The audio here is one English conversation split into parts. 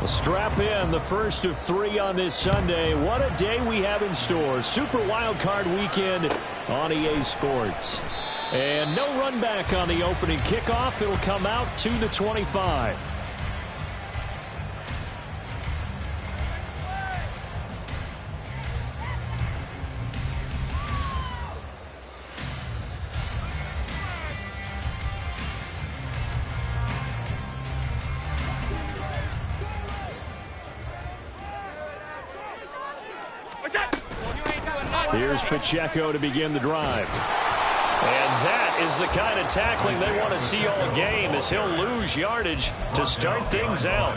Strap in, the first of 3 on this Sunday. What a day we have in store. Super Wild Card Weekend on EA Sports. And no run back on the opening kickoff. It'll come out to the 25. Here's Pacheco to begin the drive. And that is the kind of tackling they want to see all game, as he'll lose yardage to start things out.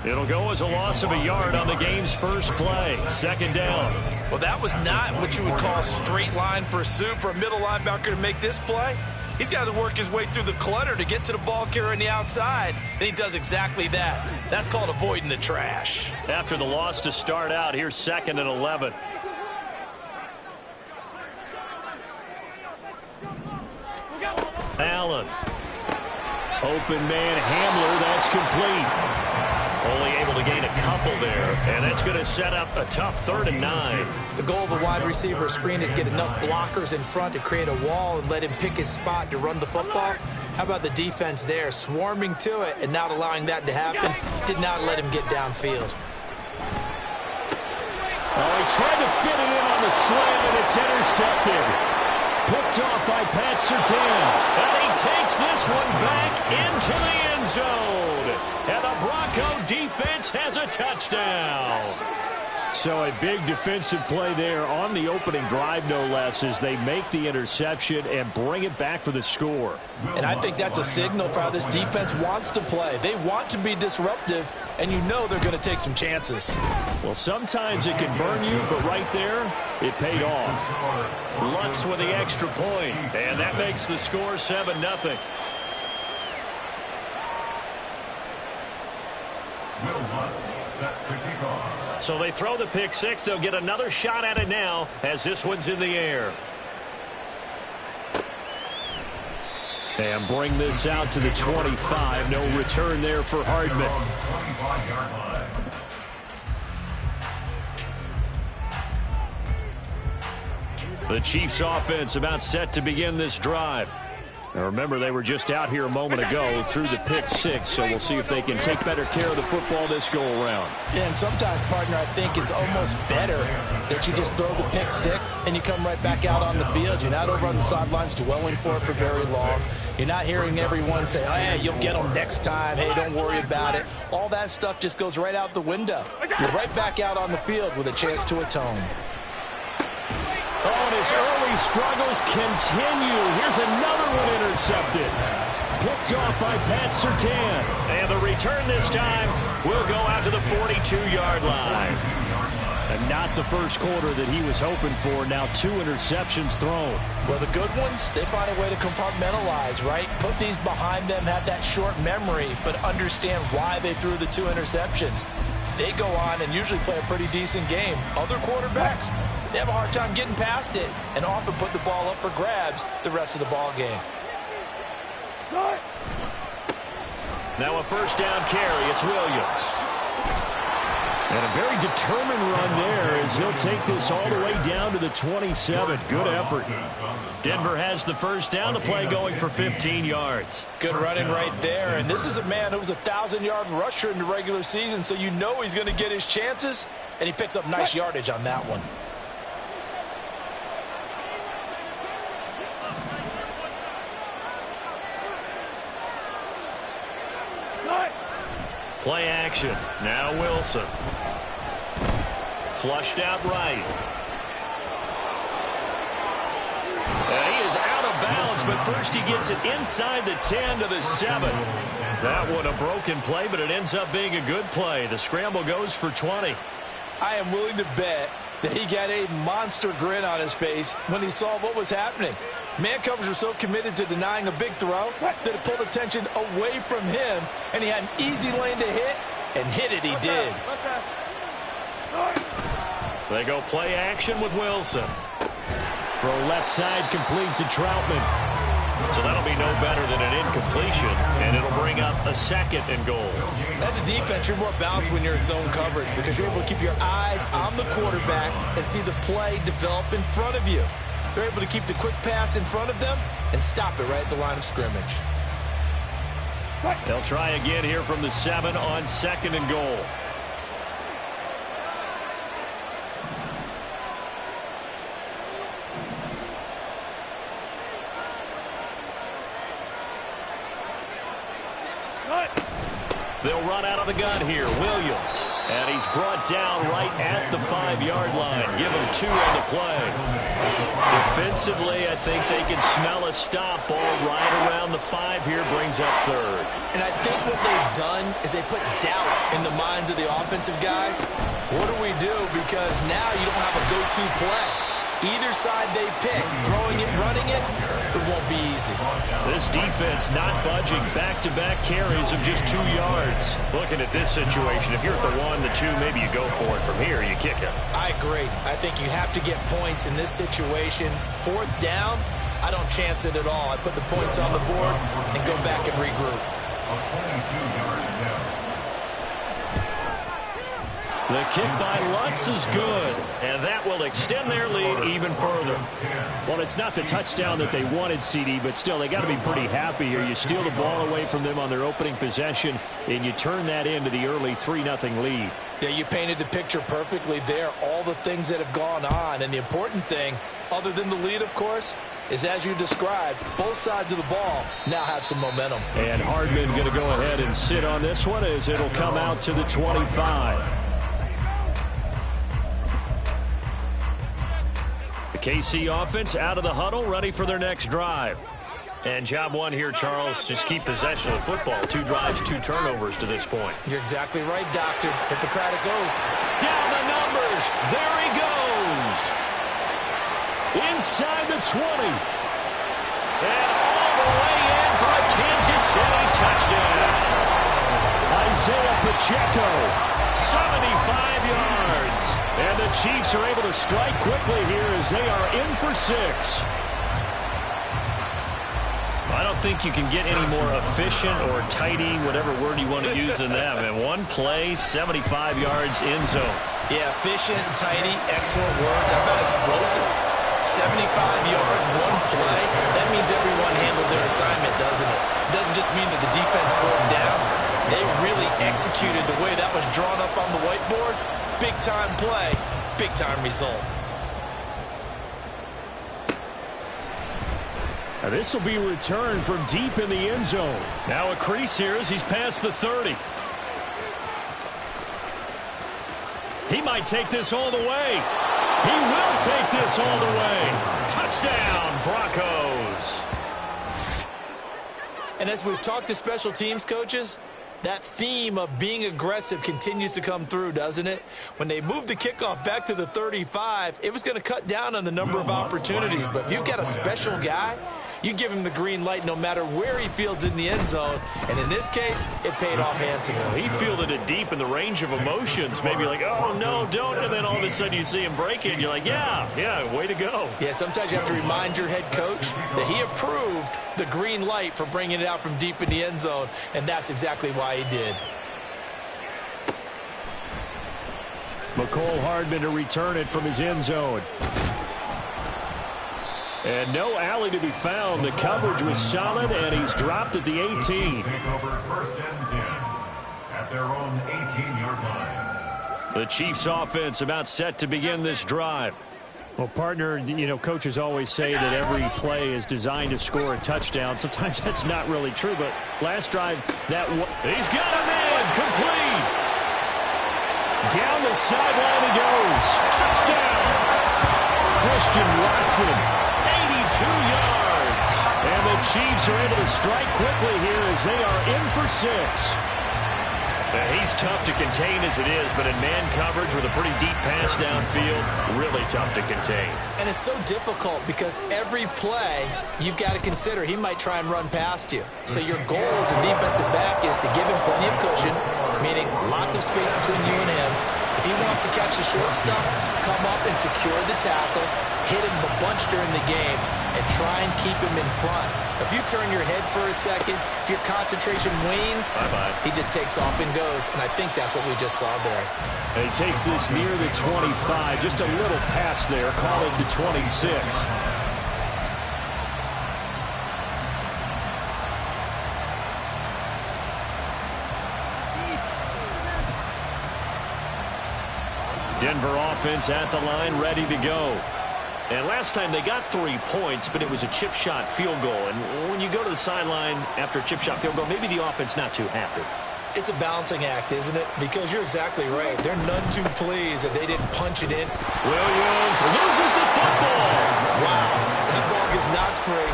It'll go as a loss of a yard on the game's first play. 2nd down. Well, that was not what you would call straight line pursuit for a middle linebacker to make this play. He's got to work his way through the clutter to get to the ball carrier on the outside, and he does exactly that. That's called avoiding the trash. After the loss to start out, here's 2nd and 11. Allen. Open man Hamler. That's complete. Only able to gain a couple there. And that's going to set up a tough 3rd and 9. The goal of a wide receiver screen is get enough blockers in front to create a wall and let him pick his spot to run the football. How about the defense there? Swarming to it and not allowing that to happen. Did not let him get downfield. Oh, he tried to fit it in on the slant, and it's intercepted. Picked off by Pat Surtain. And he takes this one back into the end zone. And the Bronco defense has a touchdown. So a big defensive play there on the opening drive, no less, as they make the interception and bring it back for the score. And I think that's a signal for how this defense wants to play. They want to be disruptive, and you know they're going to take some chances. Well, sometimes it can burn you, but right there, it paid off. Lutz with the extra point, and that makes the score 7-0. So they throw the pick six. They'll get another shot at it now as this one's in the air. And bring this out to the 25. No return there for Hardman. The Chiefs offense about set to begin this drive. Now remember, they were just out here a moment ago through the pick six, so we'll see if they can take better care of the football this go around. Yeah, and sometimes, partner, I think it's almost better that you just throw the pick six and you come right back out on the field. You're not over on the sidelines dwelling for it for very long. You're not hearing everyone say, oh, hey, you'll get them next time. Hey, don't worry about it. All that stuff just goes right out the window. You're right back out on the field with a chance to atone. Oh, and his early struggles continue. Here's another one intercepted. Picked off by Pat Surtain. And the return this time will go out to the 42-yard line. And not the first quarter that he was hoping for. Now 2 interceptions thrown. Well, the good ones, they find a way to compartmentalize, right? Put these behind them, have that short memory, but understand why they threw the 2 interceptions. They go on and usually play a pretty decent game. Other quarterbacks, they have a hard time getting past it and often put the ball up for grabs the rest of the ball game. Now a first down carry. It's Williams. And a very determined run there as he'll take this all the way down to the 27. Good effort. Denver has the first down. The play going for 15 yards. Good running right there. And this is a man who was a 1,000-yard rusher in the regular season, so you know he's going to get his chances, and he picks up nice yardage on that one. Play action. Now Wilson. Flushed out right. And he is out of bounds, but first he gets it inside the 10 to the 7. That one a broken play, but it ends up being a good play. The scramble goes for 20. I am willing to bet that he got a monster grin on his face when he saw what was happening. Man covers were so committed to denying a big throw that it pulled attention away from him, and he had an easy lane to hit, and hit it he did. They go play action with Wilson. Throw left side complete to Troutman. So that'll be no better than an incompletion, and it'll bring up a 2nd and goal. As a defense, you're more balanced when you're in zone coverage because you're able to keep your eyes on the quarterback and see the play develop in front of you. They're able to keep the quick pass in front of them and stop it right at the line of scrimmage. They'll try again here from the 7 on 2nd and goal. They'll run out of the gun here. Williams. And he's brought down right at the 5-yard line. Give him 2 on the play. Defensively, I think they can smell a stop. Ball right around the 5 here. Brings up 3rd. And I think what they've done is they put doubt in the minds of the offensive guys. What do we do? Because now you don't have a go-to play. Either side they pick, throwing it, running it, it won't be easy. This defense not budging. Back-to-back carries of just 2 yards. Looking at this situation, if you're at the 1, the 2, maybe you go for it. From here, you kick it. I agree. I think you have to get points in this situation. 4th down, I don't chance it at all. I put the points on the board and go back and regroup. The kick by Lutz is good, and that will extend their lead even further. Well, it's not the touchdown that they wanted, CD, but still, they got to be pretty happy here. You steal the ball away from them on their opening possession, and you turn that into the early 3-0 lead. Yeah, you painted the picture perfectly there, all the things that have gone on, and the important thing, other than the lead, of course, is as you described, both sides of the ball now have some momentum. And Hardman going to go ahead and sit on this one as it'll come out to the 25. The KC offense out of the huddle, ready for their next drive. And job one here, Charles, just keep possession of the football. 2 drives, 2 turnovers to this point. You're exactly right, Doctor. Hippocratic oath. Down the numbers. There he goes. Inside the 20. And all the way in for a Kansas City touchdown. Isaiah Pacheco, 75 yards. And the Chiefs are able to strike quickly here as they are in for 6. I don't think you can get any more efficient or tidy, whatever word you want to use in that. And 1 play, 75 yards in zone. Yeah, efficient, tidy, excellent words. How about explosive? 75 yards, 1 play. That means everyone handled their assignment, doesn't it? It doesn't just mean that the defense broke down. They really executed the way that was drawn up on the whiteboard. Big-time play, big-time result. Now this will be returned from deep in the end zone. Now a crease here as he's past the 30. He might take this all the way. He will take this all the way. Touchdown, Broncos. And as we've talked to special teams coaches, that theme of being aggressive continues to come through, doesn't it? When they moved the kickoff back to the 35, it was going to cut down on the number of opportunities. But if you've got a special guy, you give him the green light no matter where he fields in the end zone. And in this case, it paid off handsomely. He fielded it deep in the range of emotions. Maybe like, oh, no, don't. And then all of a sudden you see him break it, and you're like, yeah, way to go. Yeah, sometimes you have to remind your head coach that he approved the green light for bringing it out from deep in the end zone, and that's exactly why he did. Mecole Hardman to return it from his end zone. And no alley to be found. The coverage was solid, and he's dropped at the 18. First and 10 at their own 18-yard line. The Chiefs offense about set to begin this drive. Well, partner, coaches always say that every play is designed to score a touchdown. Sometimes that's not really true, but last drive, he's got a man complete. Down the sideline he goes. Touchdown. Christian Watson. 82 yards. And the Chiefs are able to strike quickly here as they are in for 6. He's tough to contain as it is, but in man coverage with a pretty deep pass downfield, really tough to contain. And it's so difficult because every play you've got to consider he might try and run past you. So your goal as a defensive back is to give him plenty of cushion, meaning lots of space between you and him, If he wants to catch the short stuff, come up and secure the tackle, hit him a bunch during the game, and try and keep him in front. If you turn your head for a second, if your concentration wanes, he just takes off and goes, and I think that's what we just saw there. And he takes this near the 25, just a little pass there, call it the 26. Denver offense at the line, ready to go. And last time they got 3 points, but it was a chip shot field goal. And when you go to the sideline after a chip shot field goal, maybe the offense not too happy. It's a balancing act, isn't it? Because you're exactly right. They're none too pleased that they didn't punch it in. Williams loses the football. Wow. That ball gets knocked free,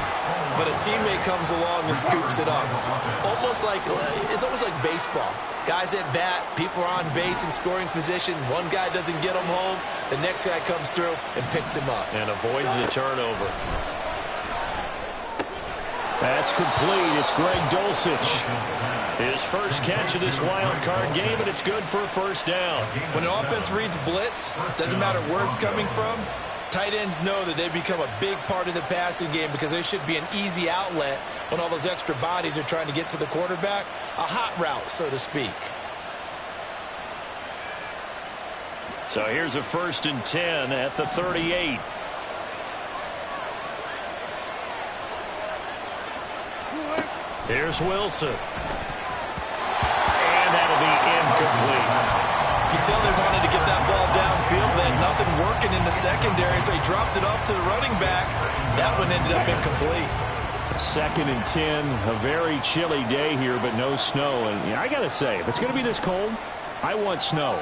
but a teammate comes along and scoops it up. It's almost like baseball. Guys at bat, people are on base in scoring position. One guy doesn't get him home. The next guy comes through and picks him up. And avoids the turnover. That's complete. It's Greg Dulcich. His first catch of this wild card game, and it's good for a first down. When an offense reads blitz, doesn't matter where it's coming from, tight ends know that they become a big part of the passing game because there should be an easy outlet when all those extra bodies are trying to get to the quarterback. A hot route, so to speak. So here's a 1st and 10 at the 38. Here's Wilson. And that'll be incomplete. You can tell they wanted to get that ball downfield. They had nothing working in the secondary, so he dropped it off to the running back. That one ended up incomplete. 2nd and 10, a very chilly day here, but no snow. And I got to say, if it's going to be this cold, I want snow.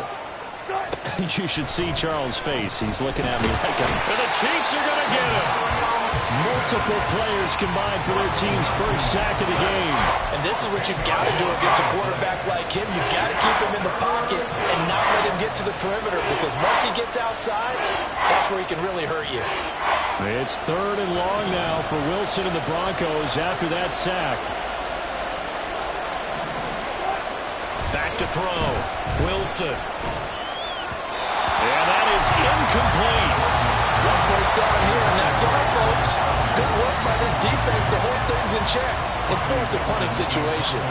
You should see Charles' face. He's looking at me like and the Chiefs are going to get him. Multiple players combined for their team's first sack of the game. And this is what you've got to do against a quarterback like him. You've got to keep him in the pocket and not let him get to the perimeter, because once he gets outside, that's where he can really hurt you. It's 3rd and long now for Wilson and the Broncos after that sack. Back to throw. Wilson. And that is incomplete. One first down here, and that's all, folks. Good work by this defense to hold things in check and force a punting situation.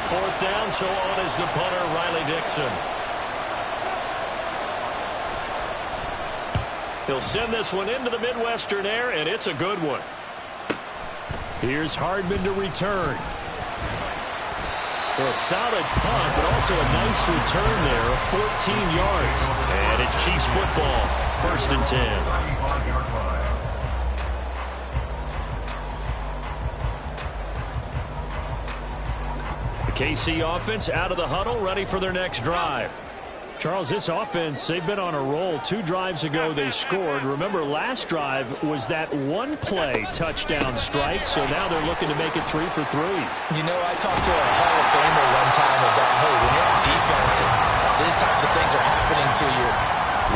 4th down, so on is the punter, Riley Dixon. He'll send this one into the Midwestern air, and it's a good one. Here's Hardman to return. A solid punt, but also a nice return there of 14 yards. And it's Chiefs football, 1st and 10. The KC offense out of the huddle, ready for their next drive. Charles, this offense, they've been on a roll. 2 drives ago they scored. Remember, last drive was that one-play touchdown strike, so now they're looking to make it 3 for 3. You know, I talked to a Hall of Famer one time about, hey, when you're on defense and these types of things are happening to you,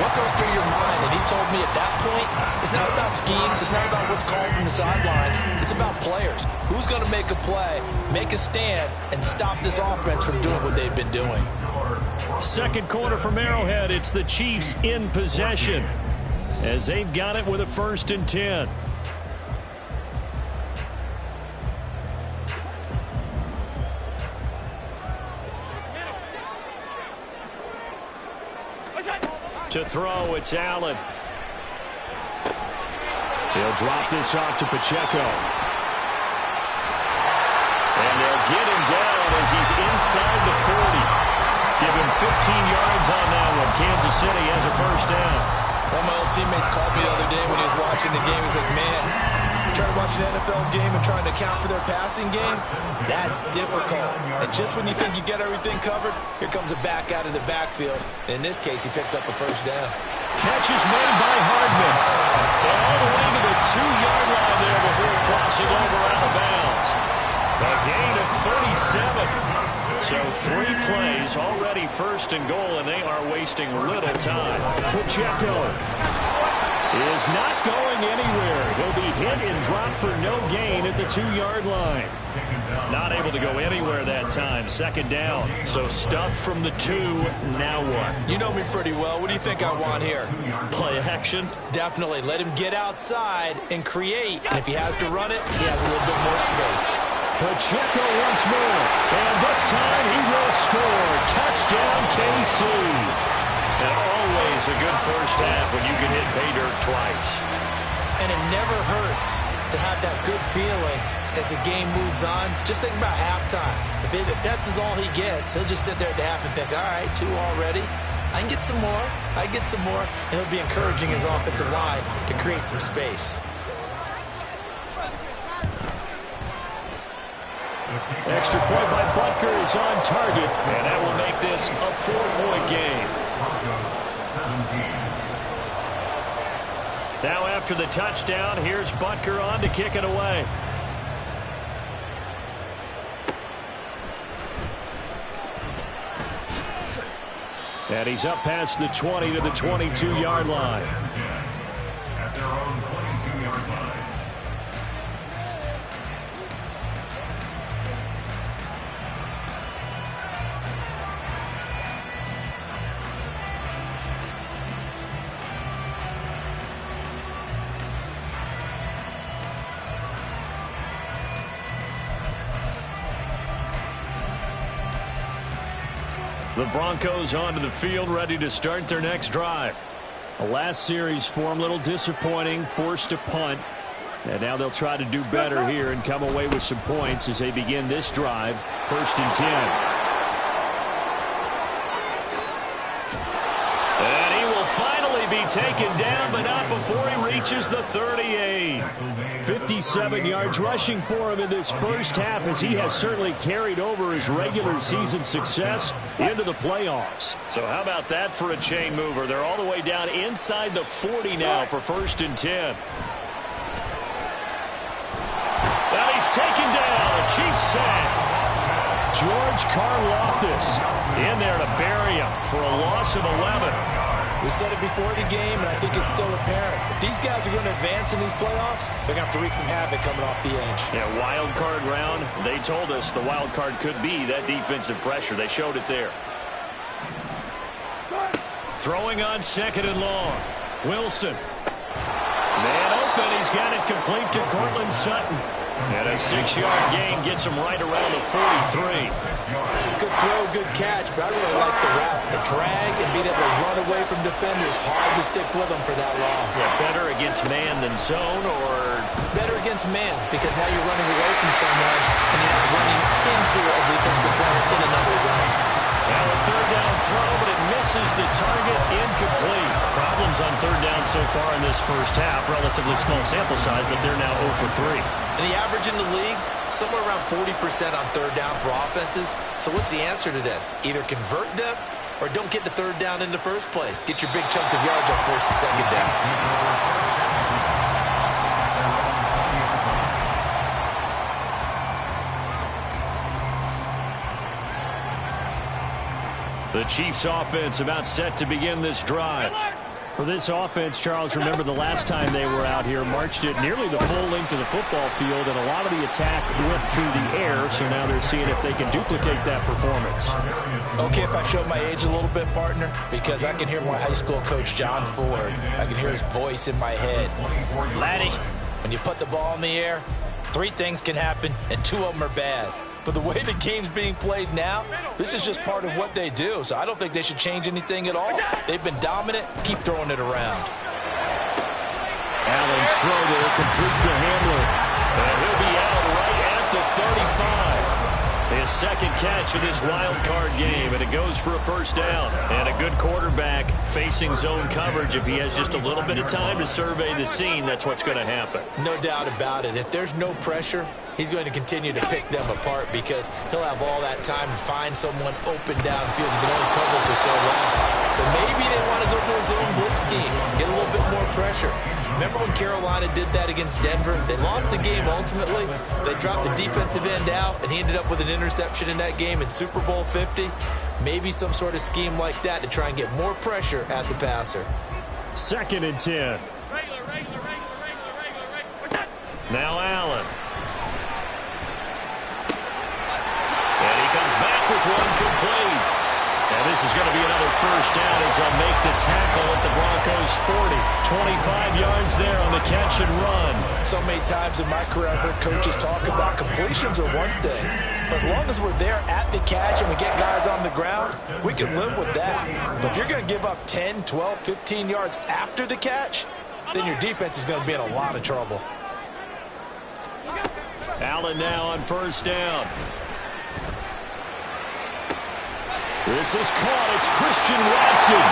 what goes through your mind? And he told me at that point, it's not about schemes, it's not about what's called from the sideline, it's about players. Who's going to make a play, make a stand, and stop this offense from doing what they've been doing? 2nd quarter from Arrowhead. It's the Chiefs in possession as they've got it with a 1st and 10. To throw, it's Allen. He'll drop this off to Pacheco. And they'll get him down as he's inside the 40. Give him 15 yards on that one. Kansas City has a 1st down. One of my old teammates called me the other day when he was watching the game. He's like, man, trying to watch an NFL game and trying to account for their passing game, that's difficult. And just when you think you get everything covered, here comes a back out of the backfield. In this case, he picks up a 1st down. Catch is made by Hardman. And all the way to the 2-yard line there before crossing over out of bounds. A gain of 37. So 3 plays, already 1st and goal, and they are wasting little time. Pacheco. is not going anywhere. He'll be hit and dropped for no gain at the 2-yard line. Not able to go anywhere that time. Second down. So stuffed from the 2. Now what? You know me pretty well. What do you think I want here? Play action? Definitely. Let him get outside and create. And if he has to run it, he has a little bit more space. Pacheco once more. And this time he will score. Touchdown, KC. And always a good first half when you can hit pay dirt twice. And it never hurts to have that good feeling as the game moves on. Just think about halftime. If that's all he gets, he'll just sit there at the half and think, all right, 2 already. I can get some more. I get some more. And he'll be encouraging his offensive line to create some space. Extra point by Butker is on target, and that will make this a 4-point game. Now after the touchdown, here's Butker on to kick it away. And he's up past the 20 to the 22-yard line. At their own 22-yard line. The Broncos onto the field, ready to start their next drive. The last series for them, a little disappointing, forced to punt. And now they'll try to do better here and come away with some points as they begin this drive. 1st and 10. And he will finally be taken down, but not before he reaches the 38. 57 yards rushing for him in this first half, as he has certainly carried over his regular season success into the playoffs. So how about that for a chain mover? They're all the way down inside the 40 now for 1st and 10. Now he's taken down. A Chiefs sack. George Karlaftis in there to bury him for a loss of 11. We said it before the game, and I think it's still apparent. If these guys are going to advance in these playoffs, they're going to have to wreak some havoc coming off the edge. Yeah, wild card round. They told us the wild card could be that defensive pressure. They showed it there. Throwing on 2nd and long. Wilson. Man open. He's got it complete to Cortland Sutton. And a 6-yard gain gets him right around the 43. Good throw, good catch, but I really like the route. The drag and being able to run away from defenders. Hard to stick with them for that long. Yeah, better against man than zone, or? Better against man, because now you're running away from someone and you're not running into a defensive player in another zone. Now a 3rd down throw, but it misses the target. Incomplete. Problems on 3rd down so far in this first half. Relatively small sample size, but they're now 0 for 3. And the average in the league, somewhere around 40% on 3rd down for offenses. So what's the answer to this? Either convert them or don't get the 3rd down in the first place. Get your big chunks of yards on 1st and 2nd down. The Chiefs offense about set to begin this drive. For this offense, Charles, remember the last time they were out here, marched it nearly the full length of the football field, and a lot of the attack went through the air, so now they're seeing if they can duplicate that performance. Okay, if I show my age a little bit, partner, because I can hear my high school coach, John Ford. I can hear his voice in my head. Laddie, when you put the ball in the air, 3 things can happen, and 2 of them are bad. But the way the game's being played now, this is just part of what they do. So I don't think they should change anything at all. They've been dominant. Keep throwing it around. Allen's throw there, complete to Hamler. And he'll be out right at the 35. His 2nd catch of this wild card game, and it goes for a 1st down. And a good quarterback facing zone coverage. If he has just a little bit of time to survey the scene, that's what's going to happen. No doubt about it. If there's no pressure, he's going to continue to pick them apart because he'll have all that time to find someone open downfield. He can only cover for so long. So maybe they want to go to a zone blitz scheme, get a little bit more pressure. Remember when Carolina did that against Denver? They lost the game ultimately. They dropped the defensive end out, and he ended up with an interception in that game in Super Bowl 50. Maybe some sort of scheme like that to try and get more pressure at the passer. 2nd and 10. Now Allen. And he comes back with one complete. And this is going to be another first down as they'll make the tackle at the Broncos' 40. 25 yards there on the catch and run. So many times in my career I've heard coaches talk about completions are one thing. But as long as we're there at the catch and we get guys on the ground, we can live with that. But if you're going to give up 10, 12, 15 yards after the catch, then your defense is going to be in a lot of trouble. Allen now on first down. This is caught. It's Christian Watson.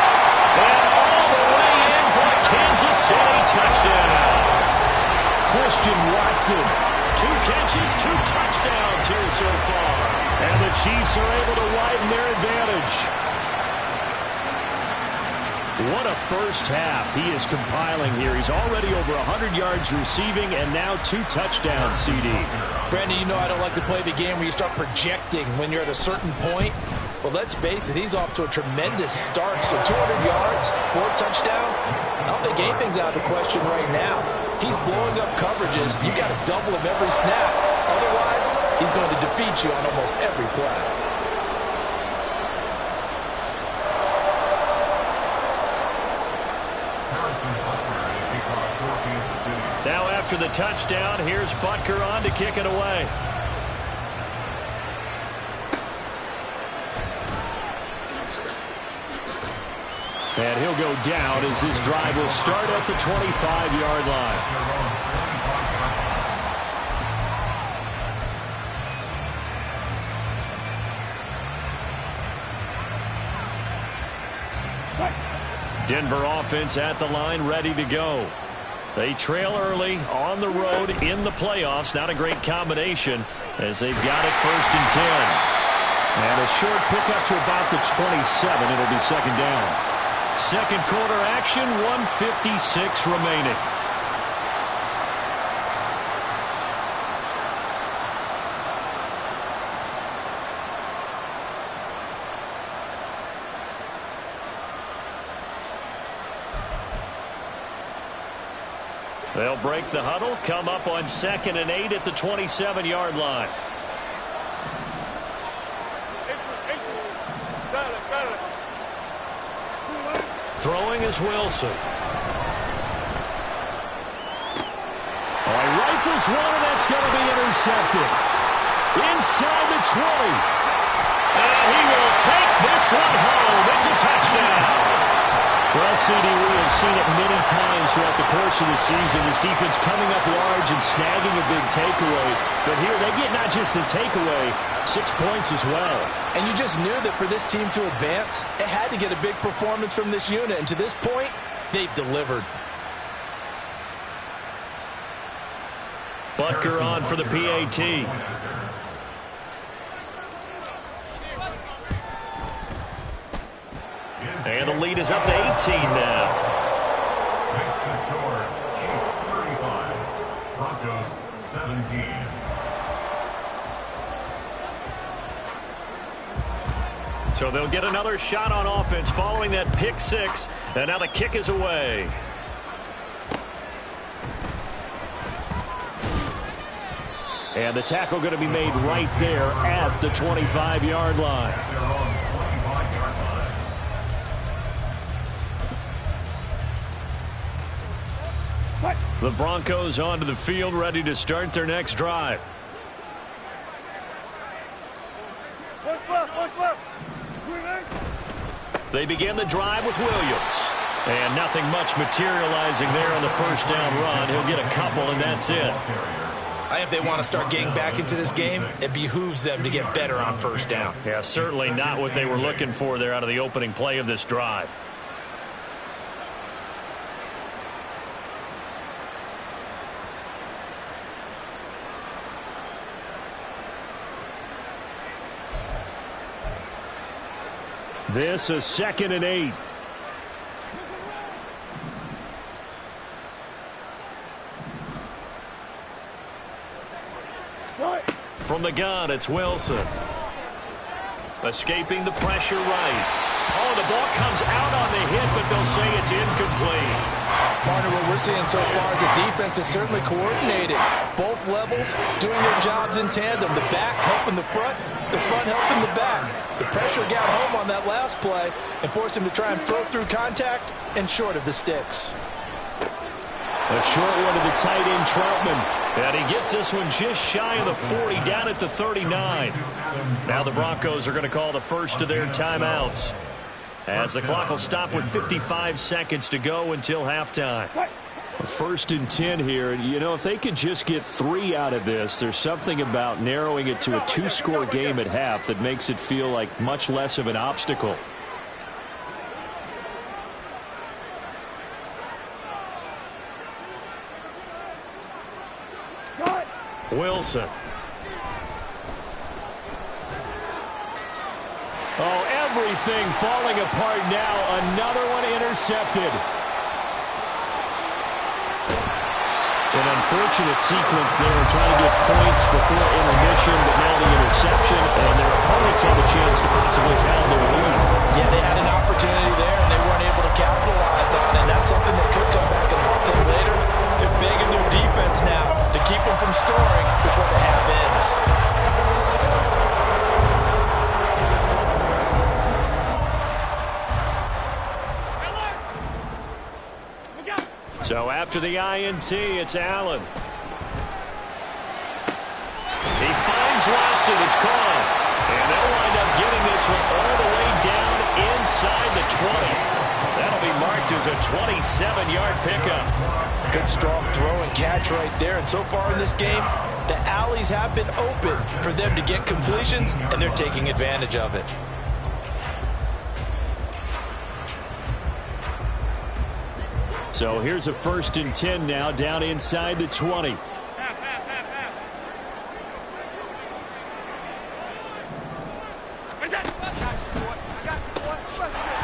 And all the way in for a Kansas City touchdown. Christian Watson. 2 catches, 2 touchdowns here so far. And the Chiefs are able to widen their advantage. What a first half he is compiling here. He's already over 100 yards receiving and now 2 touchdowns, CD. Brandon, you know I don't like to play the game where you start projecting when you're at a certain point. Well, let's face it, he's off to a tremendous start. So 200 yards, 4 touchdowns. I don't think anything's out of the question right now. He's blowing up coverages. You got to double him every snap. Otherwise, he's going to defeat you on almost every play. Now after the touchdown, here's Butker on to kick it away. And he'll go down as this drive will start at the 25-yard line. Denver offense at the line, ready to go. They trail early on the road in the playoffs. Not a great combination as they've got it 1st and 10. And a short pickup to about the 27. It'll be second down. Second quarter action, 1:56 remaining. They'll break the huddle, come up on 2nd and 8 at the 27-yard line. Throwing is Wilson. All right, rifles one, and that's going to be intercepted. Inside the 20. And he will take this one home. It's a touchdown. Well, CD, we have seen it many times throughout the course of the season. This defense coming up large and snagging a big takeaway. But here they get not just the takeaway, 6 points as well. And you just knew that for this team to advance, it had to get a big performance from this unit. And to this point, they've delivered. Butker on for the PAT. And the lead is up to 18 now. Makes the score, Chiefs 35, Broncos 17. So they'll get another shot on offense following that pick 6. And now the kick is away. And the tackle going to be made right there at the 25-yard line. At their own 25-yard line. The Broncos onto the field, ready to start their next drive. They begin the drive with Williams. And nothing much materializing there on the first down run. He'll get a couple, and that's it. If they want to start getting back into this game, it behooves them to get better on first down. Yeah, certainly not what they were looking for there out of the opening play of this drive. This is 2nd and 8. From the gun, it's Wilson. Escaping the pressure right. Oh, the ball comes out on the hit, but they'll say it's incomplete. Partner, what we're seeing so far is a defense that's certainly coordinated. Both levels doing their jobs in tandem. The back helping the front helping the back. The pressure got home on that last play and forced him to try and throw through contact and short of the sticks. A short one to the tight end, Troutman. And he gets this one just shy of the 40, down at the 39. Now the Broncos are going to call the first of their timeouts, as the clock will stop with 55 seconds to go until halftime. 1st and 10 here. You know, if they could just get 3 out of this, there's something about narrowing it to a 2-score game at half that makes it feel like much less of an obstacle. Wilson. Oh, everything falling apart now. Another one intercepted. An unfortunate sequence there, trying to get points before intermission, but now the interception, and their opponents have a chance to possibly pound their lead. Yeah, they had an opportunity there, and they weren't able to capitalize on it. That's something that could come back and haunt them later. They're begging their defense now to keep them from scoring before the half ends. So after the INT, it's Allen. He finds Watson. It's caught. And they'll wind up getting this one all the way down inside the 20. That'll be marked as a 27-yard pickup. Good strong throw and catch right there. And so far in this game, the alleys have been open for them to get completions, and they're taking advantage of it. So here's a 1st and 10 now, down inside the 20.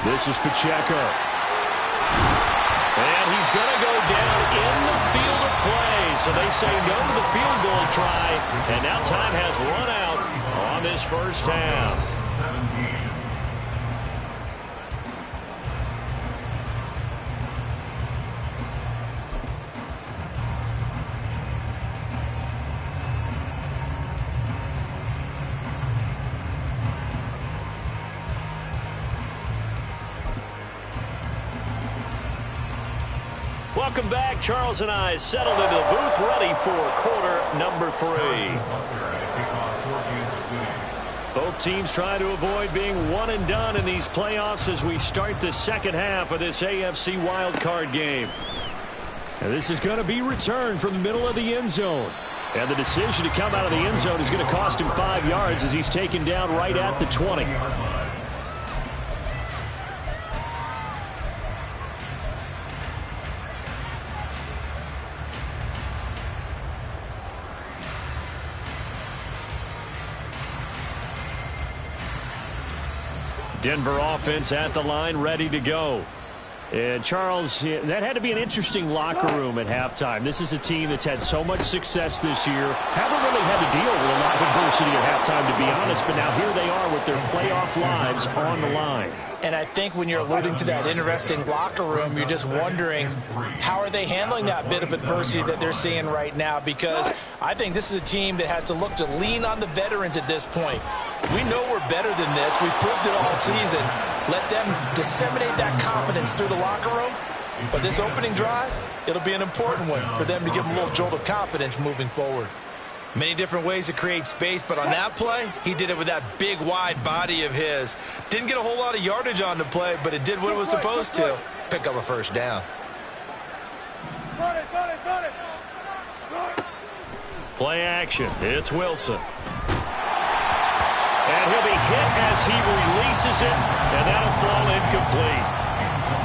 This is Pacheco. And he's going to go down in the field of play. So they say no to the field goal try. And now time has run out on this first half. Welcome back. Charles and I settled into the booth, ready for quarter number 3. Both teams try to avoid being one and done in these playoffs as we start the second half of this AFC wildcard game. And this is going to be returned from the middle of the end zone. And the decision to come out of the end zone is going to cost him 5 yards as he's taken down right at the 20. Denver offense at the line, ready to go. And Charles, that had to be an interesting locker room at halftime. This is a team that's had so much success this year. Haven't really had to deal with a lot of adversity at halftime, to be honest. But now here they are with their playoff lives on the line. And I think when you're alluding to that interesting locker room, you're just wondering how are they handling that bit of adversity that they're seeing right now, because I think this is a team that has to look to lean on the veterans at this point. We know we're better than this. We've proved it all season. Let them disseminate that confidence through the locker room. But this opening drive, it'll be an important one for them to give them a little jolt of confidence moving forward. Many different ways to create space, but on that play, he did it with that big, wide body of his. Didn't get a whole lot of yardage on the play, but it did what it was supposed to. Pick up a first down. Play action. It's Wilson. And he'll be hit as he releases it, and that'll fall incomplete.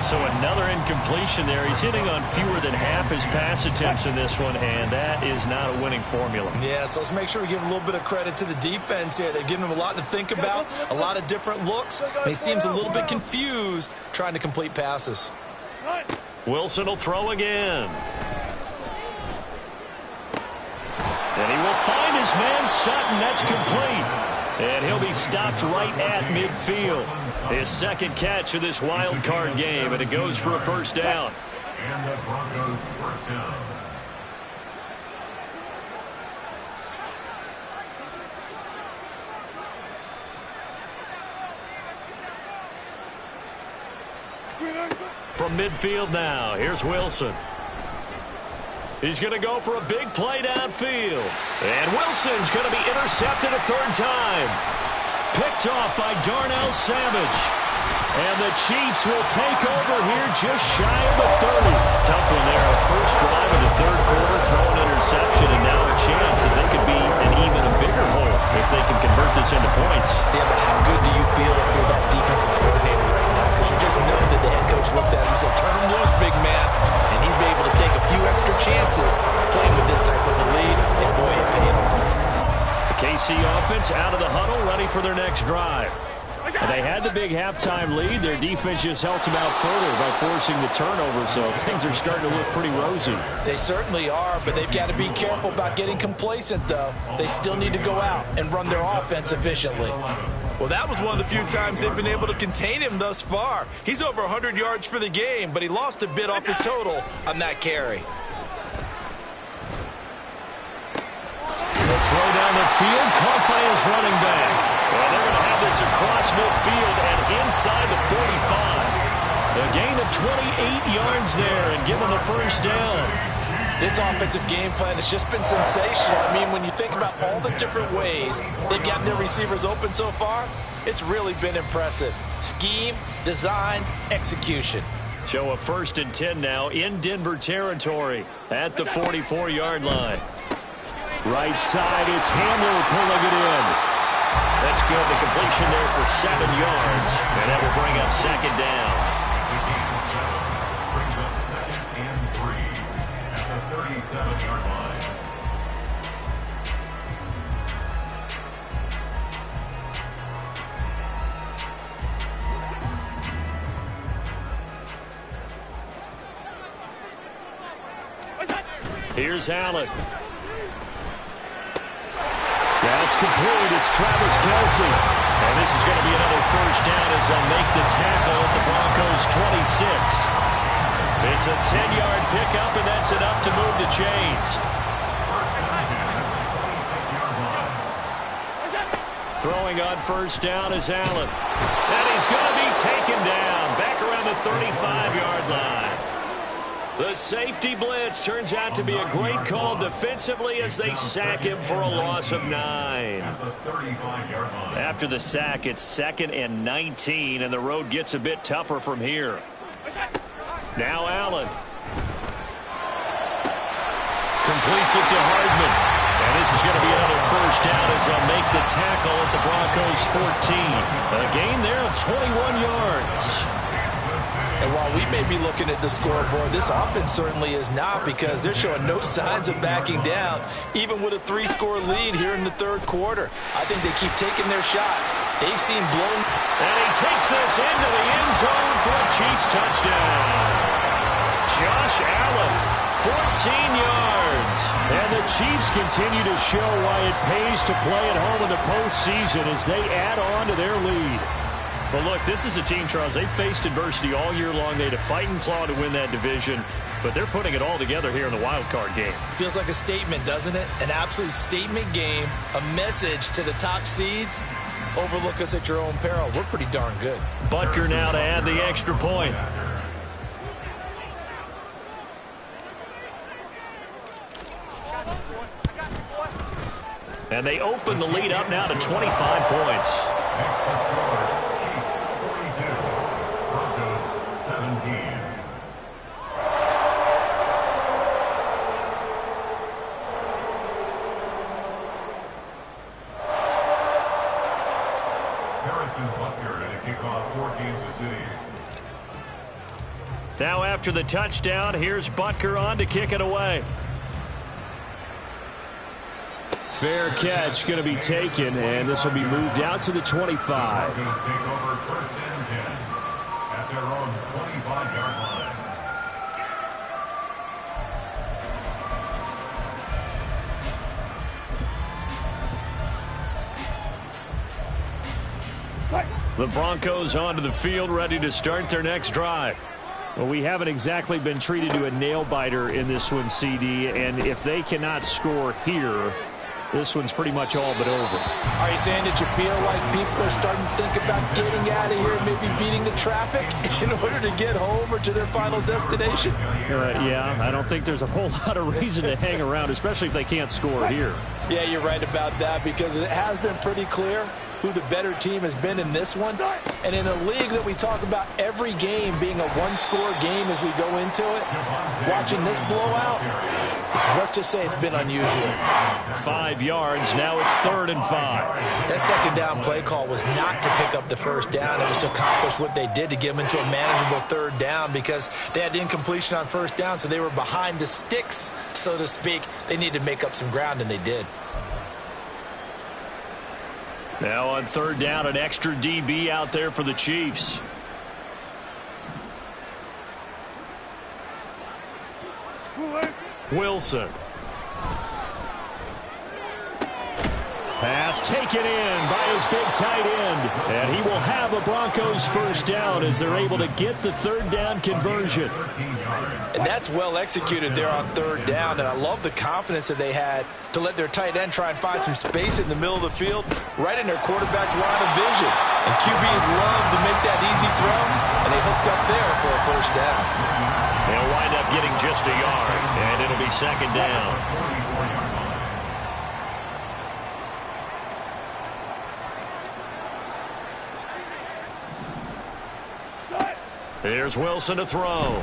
So another incompletion there. He's hitting on fewer than half his pass attempts in this one, and that is not a winning formula. Yeah, so let's make sure we give a little bit of credit to the defense here. They've given him a lot to think about, a lot of different looks, and he seems a little bit confused trying to complete passes. Wilson will throw again. And he will find his man Sutton. That's complete. And he'll be stopped right at midfield. His second catch of this wild card game, and it goes for a first down. And the Broncos first down. From midfield now, here's Wilson. He's going to go for a big play downfield. And Wilson's going to be intercepted a third time. Picked off by Darnell Savage. And the Chiefs will take over here just shy of the 30. Tough one there. First drive of the third quarter, throw an interception, and now a chance that they could be an even a bigger hole if they can convert this into points. Yeah, but how good do you feel if you're that defensive coordinator right now? Because you just know that the head coach looked at him and said, turn him loose, big man. And he'd be able to take a few extra chances playing with this type of a lead, and boy, it paid off. The KC offense out of the huddle, ready for their next drive. And they had the big halftime lead. Their defense just helped them out further by forcing the turnover, so things are starting to look pretty rosy. They certainly are, but they've got to be careful about getting complacent, though. They still need to go out and run their offense efficiently. Well, that was one of the few times they've been able to contain him thus far. He's over 100 yards for the game, but he lost a bit off his total on that carry. The throw down the field, caught by his running back. Well, they're going to have this across midfield and inside the 45. A gain of 28 yards there and give them the first down. This offensive game plan has just been sensational. I mean, when you think about all the different ways they've gotten their receivers open so far, it's really been impressive. Scheme, design, execution. So a 1st and 10 now in Denver territory at the 44-yard line. Right side, it's Hamler pulling it in. That's good. The completion there for 7 yards, and that will bring up second down. Brings up 2nd and 3 at the 37-yard line. Here's Allen. That's complete. It's Travis Kelce. And this is going to be another first down as they'll make the tackle at the Broncos' 26. It's a 10-yard pickup, and that's enough to move the chains. Throwing on first down is Allen. And he's going to be taken down back around the 35-yard line. The safety blitz turns out to be a great call defensively as they sack him for a loss of 9. After the sack, it's 2nd and 19, and the road gets a bit tougher from here. Now Allen. Completes it to Hardman. And this is going to be another first down as they'll make the tackle at the Broncos' 14. A gain there of 21 yards. And while we may be looking at the scoreboard, this offense certainly is not, because they're showing no signs of backing down, even with a 3-score lead here in the third quarter. I think they keep taking their shots. They've seen blown. And he takes this into the end zone for a Chiefs touchdown. Josh Allen, 14 yards. And the Chiefs continue to show why it pays to play at home in the postseason as they add on to their lead. Well, look, this is a team, Charles. They've faced adversity all year long. They had to fight and claw to win that division, but they're putting it all together here in the wild card game. Feels like a statement, doesn't it? An absolute statement game, a message to the top seeds. Overlook us at your own peril. We're pretty darn good. Butker now to add the extra point. And they open the lead up now to 25 points. Next to score, Chiefs 42, Broncos 17. Harrison Butker to kick off for Kansas City. Now after the touchdown, here's Butker on to kick it away. Fair catch going to be taken, and this will be moved out to the 25. Broncos take over 1st and 10 at their own 25-yard line. The Broncos onto the field, ready to start their next drive. Well, we haven't exactly been treated to a nail-biter in this one, CD, and if they cannot score here, this one's pretty much all but over. Are you saying that you feel like people are starting to think about getting out of here, maybe beating the traffic in order to get home or to their final destination? Yeah, I don't think there's a whole lot of reason to hang around, especially if they can't score here. Yeah, you're right about that, because it has been pretty clear who the better team has been in this one. And in a league that we talk about every game being a one-score game as we go into it, watching this blowout, let's just say it's been unusual. 5 yards, now it's 3rd and 5. That second down play call was not to pick up the first down. It was to accomplish what they did, to get them into a manageable 3rd down, because they had incompletion on first down, so they were behind the sticks, so to speak. They needed to make up some ground, and they did. Now on 3rd down, an extra DB out there for the Chiefs. Wilson. Pass taken in by his big tight end. And he will have a Broncos first down as they're able to get the 3rd down conversion. And that's well executed there on 3rd down. And I love the confidence that they had to let their tight end try and find some space in the middle of the field, right in their quarterback's line of vision. And QBs love to make that easy throw, and they hooked up there for a first down. They'll wind up getting just a yard, and it'll be 2nd down. Here's Wilson to throw.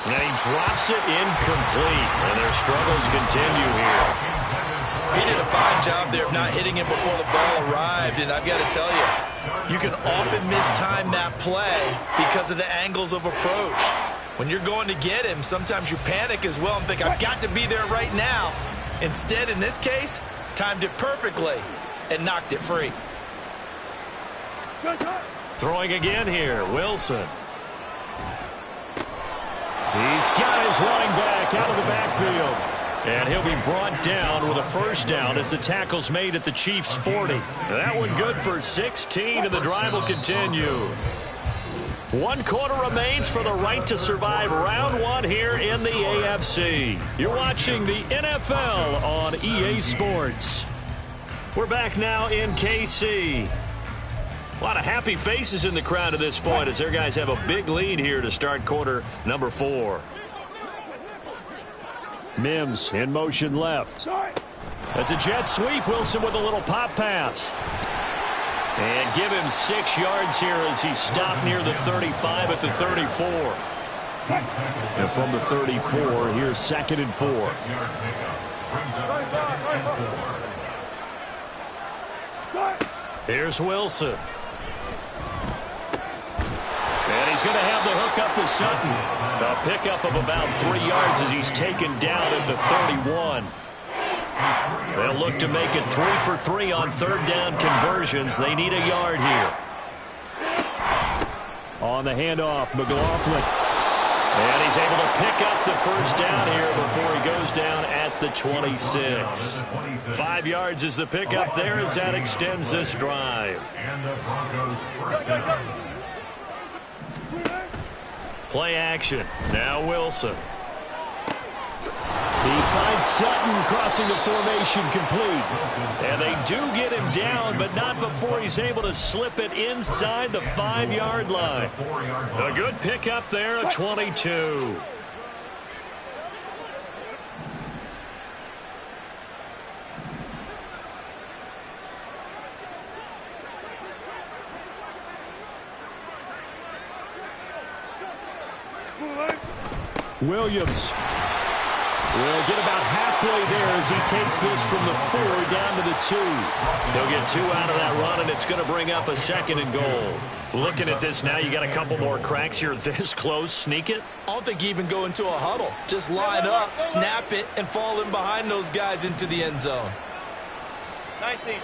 And he drops it incomplete. And their struggles continue here. He did a fine job there of not hitting it before the ball arrived. And I've got to tell you, you can often mistime that play because of the angles of approach. When you're going to get him, sometimes you panic as well and think, I've got to be there right now. Instead, in this case, timed it perfectly and knocked it free. Throwing again here, Wilson. He's got his running back out of the backfield. And he'll be brought down with a first down as the tackle's made at the Chiefs' 40. That one good for 16, and the drive will continue. 1 quarter remains for the right to survive round 1 here in the AFC. You're watching the NFL on EA Sports. We're back now in KC. A lot of happy faces in the crowd at this point as their guys have a big lead here to start quarter number 4. Mims in motion left. That's a jet sweep. Wilson with a little pop pass. And give him 6 yards here as he stopped near the 35 at the 34. And from the 34, here's 2nd and 4. Here's Wilson. And he's going to have the hook up to Sutton. A pickup of about 3 yards as he's taken down at the 31. They'll look to make it 3 for 3 on 3rd down conversions. They need a yard here. On the handoff, McLaughlin. And he's able to pick up the first down here before he goes down at the 26. 5 yards is the pickup there as that extends this drive. Play action. Now Wilson. He finds Sutton crossing the formation complete. And they do get him down, but not before he's able to slip it inside the 5-yard line. A good pickup there at 22. Williams will get about halfway there as he takes this from the 4 down to the 2. They'll get 2 out of that run, and it's going to bring up a 2nd and goal. Looking at this now, you got a couple more cracks here this close. Sneak it? I don't think you even go into a huddle. Just line up, snap it, and fall in behind those guys into the end zone. 19.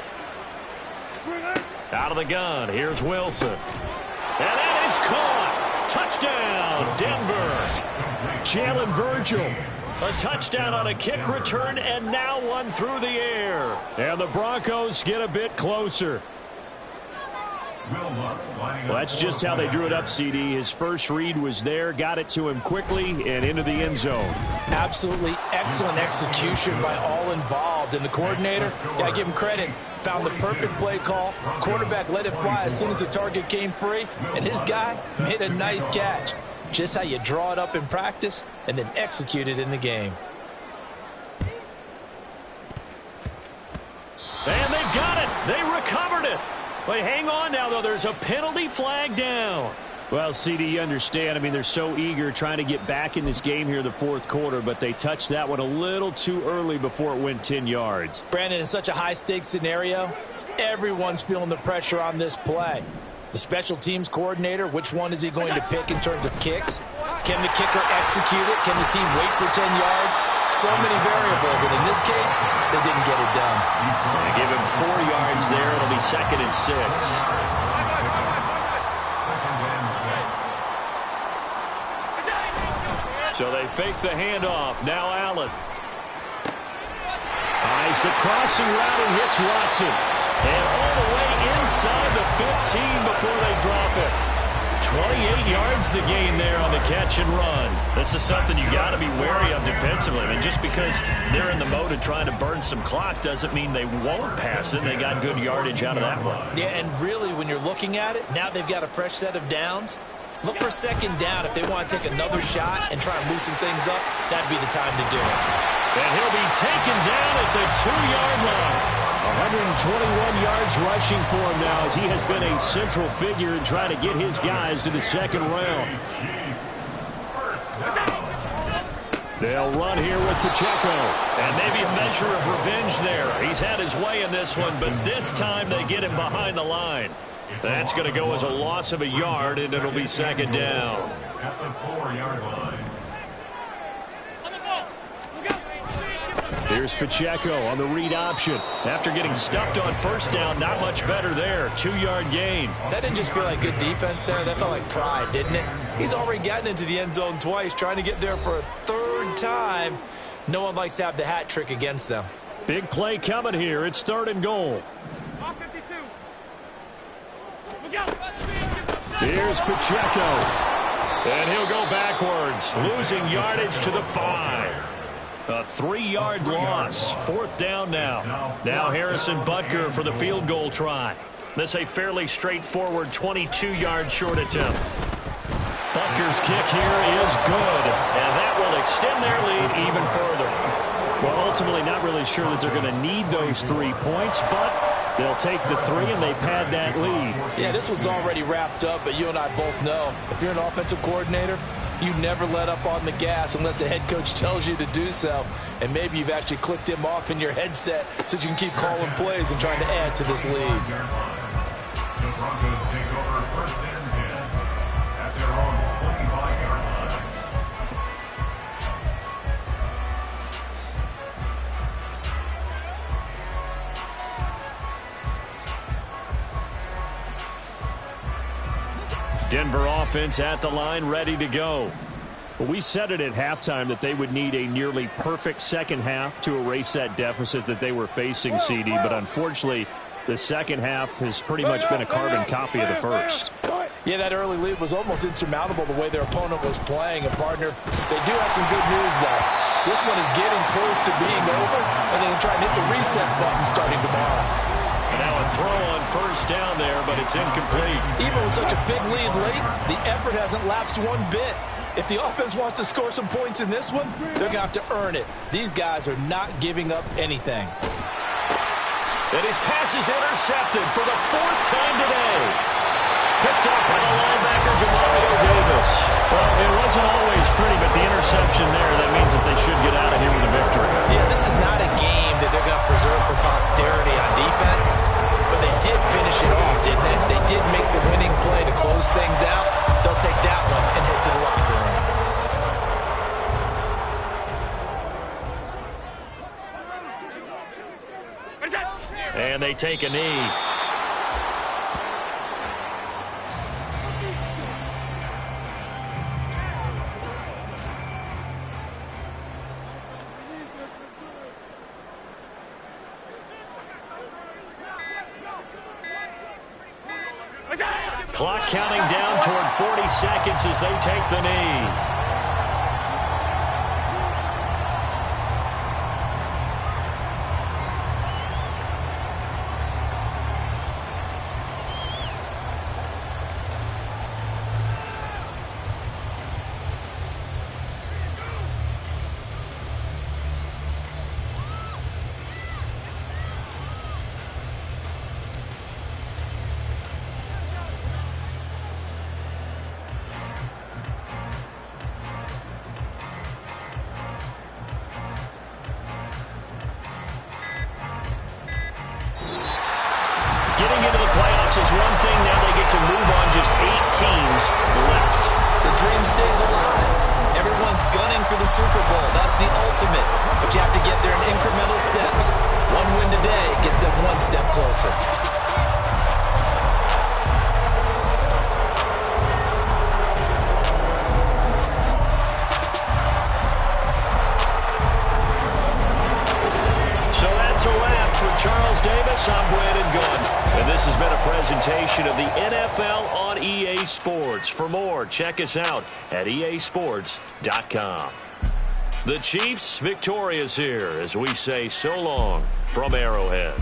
Out of the gun, here's Wilson. And that is caught. Touchdown, Denver. Jalen Virgil. A touchdown on a kick return, and now one through the air. And the Broncos get a bit closer. Well, that's just how they drew it up, CD. His first read was there, got it to him quickly, and into the end zone. Absolutely excellent execution by all involved. And the coordinator, got to give him credit, found the perfect play call. Quarterback let it fly as soon as the target came free, and his guy made a nice catch. Just how you draw it up in practice and then execute it in the game. And they've got it. They recovered it. But hang on now, though. There's a penalty flag down. Well, CD, you understand. I mean, they're so eager trying to get back in this game here in the fourth quarter, but they touched that one a little too early before it went 10 yards. Brandon, in such a high-stakes scenario, everyone's feeling the pressure on this play. The special teams coordinator, which one is he going to pick in terms of kicks? Can the kicker execute it? Can the team wait for 10 yards? So many variables, and in this case, they didn't get it done. They give him 4 yards there. It'll be 2nd and 6. So they fake the handoff. Now Allen. Eyes the crossing route and hits Watson. And all the way inside the 15 before they drop it. 28 yards the gain there on the catch and run. This is something you got to be wary of defensively. I mean, just because they're in the mode of trying to burn some clock doesn't mean they won't pass it. They got good yardage out of that one. Yeah, and really, when you're looking at it, now they've got a fresh set of downs. Look for 2nd down. If they want to take another shot and try and loosen things up, that'd be the time to do it. And he'll be taken down at the 2-yard line. 121 yards rushing for him now as he has been a central figure in trying to get his guys to the 2nd round. They'll run here with Pacheco. And maybe a measure of revenge there. He's had his way in this one, but this time they get him behind the line. That's going to go as a loss of a yard, and it'll be 2nd down. At the 4-yard line. Here's Pacheco on the read option. After getting stuffed on 1st down, not much better there. 2-yard gain. That didn't just feel like good defense there. That felt like pride, didn't it? He's already gotten into the end zone twice, trying to get there for a 3rd time. No one likes to have the hat trick against them. Big play coming here. It's 3rd and goal. Here's Pacheco. And he'll go backwards, losing yardage to the 5. A 3-yard loss. 4th down now. Now Harrison Butker for the field goal try. This a fairly straightforward 22-yard short attempt. Butker's kick here is good, and that will extend their lead even further. Well, ultimately not really sure that they're going to need those 3 points, but they'll take the 3 and they pad that lead. Yeah, this one's already wrapped up, but you and I both know if you're an offensive coordinator, you never let up on the gas unless the head coach tells you to do so. And maybe you've actually clicked him off in your headset so you can keep calling plays and trying to add to this lead. The Broncos take over 1st and 10 at their own 25-yard line. Denver offense at the line, ready to go. Well, we said it at halftime that they would need a nearly perfect second half to erase that deficit that they were facing, CD. But unfortunately, the second half has pretty much been a carbon copy of the first. Yeah, that early lead was almost insurmountable the way their opponent was playing. And, partner, they do have some good news, though. This one is getting close to being over, and they can try and hit the reset button starting tomorrow. And now a throw on 1st down there, but it's incomplete. Even with such a big lead late, the effort hasn't lapsed one bit. If the offense wants to score some points in this one, they're going to have to earn it. These guys are not giving up anything. And his pass is intercepted for the 4th time today. Picked up by the linebacker, Jamario Davis. Well, it wasn't always pretty, but the interception there, that means that they should get out of here with a victory. Yeah, this is not a game that they're going to preserve for posterity on defense, but they did finish it off, didn't they? They did make the winning play to close things out. They'll take that one and head to the locker room. And they take a knee. Clock counting down toward 40 seconds as they take the knee. Getting into the playoffs is one thing. Now they get to move on. Just 8 teams left. The dream stays alive. Everyone's gunning for the Super Bowl. That's the ultimate. But you have to get there in incremental steps. One win today gets them one step closer. Charles Davis, I'm Brandon Gunn, and this has been a presentation of the NFL on EA Sports. For more, check us out at easports.com. The Chiefs victorious here as we say so long from Arrowhead.